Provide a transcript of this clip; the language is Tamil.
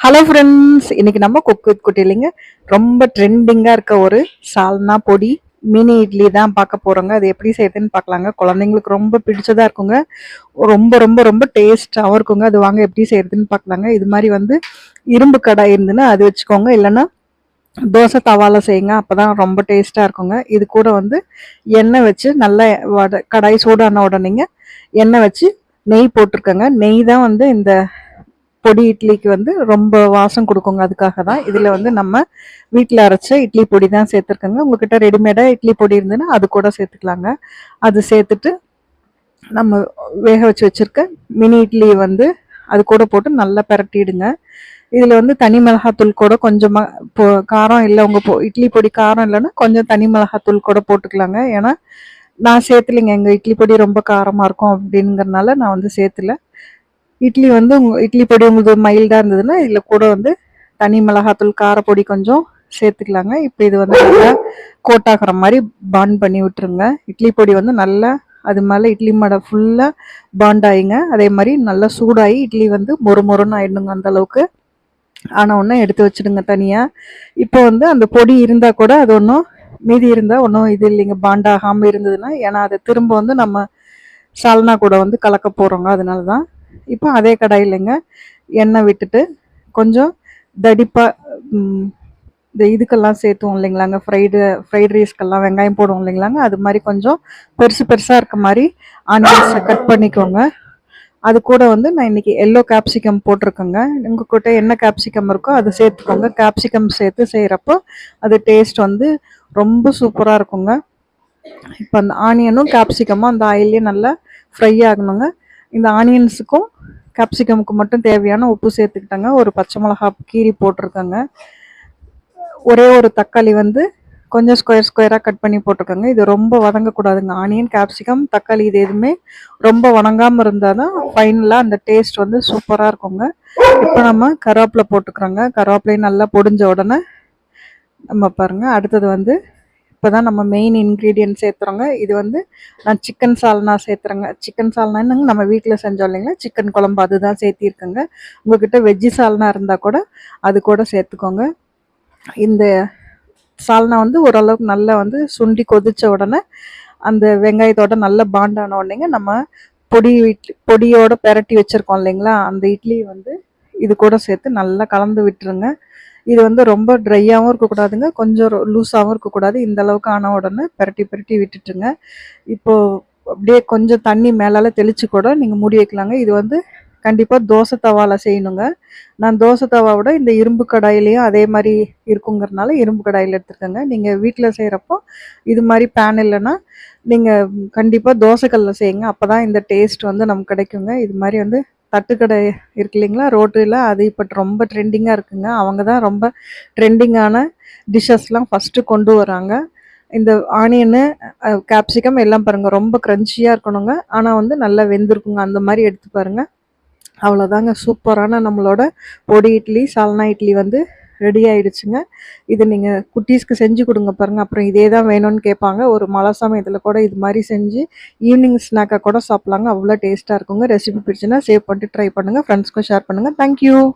ஹலோ ஃப்ரெண்ட்ஸ், இன்னைக்கு நம்ம குக் வித் குட்டிலிங்க ரொம்ப ட்ரெண்டிங்காக இருக்க ஒரு சால்னா பொடி மினி இட்லி தான் பார்க்க போகிறோங்க. அது எப்படி செய்யுதுன்னு பார்க்கலாங்க. குழந்தைங்களுக்கு ரொம்ப பிடிச்சதாக இருக்குங்க. ரொம்ப ரொம்ப ரொம்ப டேஸ்ட்டாகவும் இருக்குங்க. அது வாங்க எப்படி செய்யறதுன்னு பார்க்கலாங்க. இது மாதிரி இரும்பு கடாய் இருந்துன்னா அது வச்சுக்கோங்க. இல்லைன்னா தோசை தவால செய்யுங்க. அப்போ தான் ரொம்ப டேஸ்ட்டாக இருக்குங்க. இது கூட எண்ணெய் வச்சு நல்லா கடாய் சூடான உடனேங்க எண்ணெய் வச்சு நெய் போட்டிருக்கேங்க. நெய் தான் இந்த பொடி இட்லிக்கு ரொம்ப வாசம் கொடுக்குங்க. அதுக்காக தான் இதில் நம்ம வீட்டில் அரைச்ச இட்லி பொடி தான் சேர்த்துருக்கோங்க. உங்ககிட்ட ரெடிமேடாக இட்லி பொடி இருந்ததுன்னா அது கூட சேர்த்துக்கலாங்க. அது சேர்த்துட்டு நம்ம வேக வச்சு வச்சுருக்க மினி இட்லி அது கூட போட்டு நல்லா பரட்டிடுங்க. இதில் தனி மிளகாத்தூள் கூட கொஞ்சமாக காரம் இல்லை, உங்கள் இட்லி பொடி காரம் இல்லைன்னா கொஞ்சம் தனி மிளகாத்தூள் கூட போட்டுக்கலாங்க. ஏன்னா நான் சேர்த்துலைங்க, எங்கள் இட்லி பொடி ரொம்ப காரமாக இருக்கும் அப்படிங்கிறதுனால நான் சேர்த்துல. இட்லி இட்லி பொடி உங்களுக்கு மைல்டாக இருந்ததுன்னா இதில் கூட தனி மிளகாத்தூள் காரப்பொடி கொஞ்சம் சேர்த்துக்கலாங்க. இப்போ இது நல்லா கோட்டாகிற மாதிரி பாண்ட் பண்ணி விட்டுருங்க. இட்லி பொடி நல்லா அது மேலே இட்லி மடை ஃபுல்லாக பாண்ட் ஆகிங்க. அதே மாதிரி நல்லா சூடாகி இட்லி மொறு மொறுன்னு ஆயிடுங்க. அந்த அளவுக்கு ஆனால் ஒன்றும் எடுத்து வச்சுடுங்க தனியாக. இப்போ அந்த பொடி இருந்தால் கூட அது ஒன்றும் மீதி இருந்தால் ஒன்றும் இது இல்லைங்க, பாண்ட் ஆகாமல் இருந்ததுன்னா. ஏன்னா அதை திரும்ப நம்ம சால்னா கூட கலக்க போகிறோங்க. அதனால தான். இப்போ அதே கடாயிலங்க எண்ணெய் விட்டுட்டு கொஞ்சம் தடிப்பாக இந்த இதுக்கெல்லாம் சேர்த்துவோம் இல்லைங்களாங்க, ஃப்ரைட் ரைஸ்க்கெல்லாம் வெங்காயம் போடுவோம் இல்லைங்களாங்க, அது மாதிரி கொஞ்சம் பெருசு பெருசாக இருக்க மாதிரி ஆனியன்ஸை கட் பண்ணிக்கோங்க. அது கூட நான் இன்னைக்கு எல்லோ கேப்சிகம் போட்டிருக்கேங்க. உங்ககிட்ட என்ன கேப்சிகம் இருக்கோ அதை சேர்த்துக்கோங்க. கேப்சிகம் சேர்த்து செய்கிறப்போ அது டேஸ்ட் ரொம்ப சூப்பராக இருக்குங்க. இப்போ அந்த ஆனியனும் கேப்சிகமும் அந்த ஆயிலே நல்லா ஃப்ரை ஆகணுங்க. இந்த ஆனியன்ஸுக்கும் கேப்சிகமுக்கு மட்டும் தேவையான உப்பு சேர்த்துக்கிட்டாங்க. ஒரு பச்சை மிளகா கீரி போட்டிருக்கேங்க. ஒரே ஒரு தக்காளி கொஞ்சம் ஸ்கொயராக கட் பண்ணி போட்டிருக்கேங்க. இது ரொம்ப வதங்கக்கூடாதுங்க. ஆனியன் கேப்சிகம் தக்காளி இது எதுவுமே ரொம்ப வணங்காமல் இருந்தால் தான் ஃபைனலாக அந்த டேஸ்ட் சூப்பராக இருக்குங்க. இப்போ நம்ம கருவேப்பிலை போட்டுக்கிறோங்க. கருவேப்பிலையும் நல்லா பொடிஞ்ச உடனே நம்ம பாருங்கள் அடுத்தது இப்போ தான் நம்ம மெயின் இன்க்ரீடியன்ட் சேர்த்துறோங்க. இது நான் சிக்கன் சால்னா சேர்த்துறேங்க. சிக்கன் சால்னா என்னங்க, நம்ம வீட்டில் செஞ்சோம் இல்லைங்களா, சிக்கன் குழம்பு அதுதான் சேர்த்திருக்கேங்க. உங்ககிட்ட வெஜ்ஜி சால்னா இருந்தால் கூட அது கூட சேர்த்துக்கோங்க. இந்த சால்னா ஓரளவுக்கு நல்லா சுண்டி கொதிச்ச உடனே அந்த வெங்காயத்தோட நல்லா பாண்டான உடனேங்க நம்ம பொடியோட பெரட்டி வச்சுருக்கோம் இல்லைங்களா, அந்த இட்லி இது கூட சேர்த்து நல்லா கலந்து விட்டுருங்க. இது ரொம்ப ட்ரையாகவும் இருக்கக்கூடாதுங்க, கொஞ்சம் லூஸாகவும் இருக்கக்கூடாது. இந்த அளவுக்கு ஆன உடனே பெரட்டி விட்டுட்டுங்க. இப்போது அப்படியே கொஞ்சம் தண்ணி மேலால் தெளித்து கூட நீங்கள் மூடி வைக்கலாங்க. இது கண்டிப்பாக தோசை தவாவில் செய்யணுங்க. நான் தோசை தவாவோட இந்த இரும்பு கடாயிலையும் அதே மாதிரி இருக்குங்கிறதுனால இரும்பு கடாயில் எடுத்துருக்கேங்க. நீங்கள் வீட்டில் செய்கிறப்போ இது மாதிரி பேன் இல்லைன்னா நீங்கள் கண்டிப்பாக தோசைக்கல்லில் செய்யுங்க. அப்போ தான் இந்த டேஸ்ட் நமக்கு கிடைக்குங்க. இது மாதிரி தட்டுக்கடை இருக்கு இல்லைங்களா ரோட்டில், அது இப்போ ரொம்ப ட்ரெண்டிங்காக இருக்குங்க. அவங்க தான் ரொம்ப ட்ரெண்டிங்கான டிஷ்ஷஸ்லாம் ஃபஸ்ட்டு கொண்டு வராங்க. இந்த ஆனியனு கேப்சிகம் எல்லாம் பாருங்கள் ரொம்ப க்ரன்ச்சியாக இருக்கணுங்க. ஆனால் நல்லா வெந்திருக்குங்க. அந்த மாதிரி எடுத்து பாருங்கள். அவ்வளோதாங்க, சூப்பரான நம்மளோட பொடி இட்லி சால்னா இட்லி ரெடி ஆகிடுச்சுங்க. இது நீங்கள் குட்டீஸ்க்கு செஞ்சு கொடுங்க பாருங்கள். அப்புறம் இதே தான் வேணும்னு கேட்பாங்க. ஒரு மழை சமயத்தில் கூட இது மாதிரி செஞ்சு ஈவினிங் ஸ்நாக்காக கூட சாப்பிட்லாங்க. அவ்வளோ டேஸ்ட்டாக இருக்குங்க. ரெசிபி பிடிச்சுன்னா சேவ் பண்ணிட்டு ட்ரை பண்ணுங்கள். ஃப்ரெண்ட்ஸ்க்கும் ஷேர் பண்ணுங்கள். தேங்க்யூ.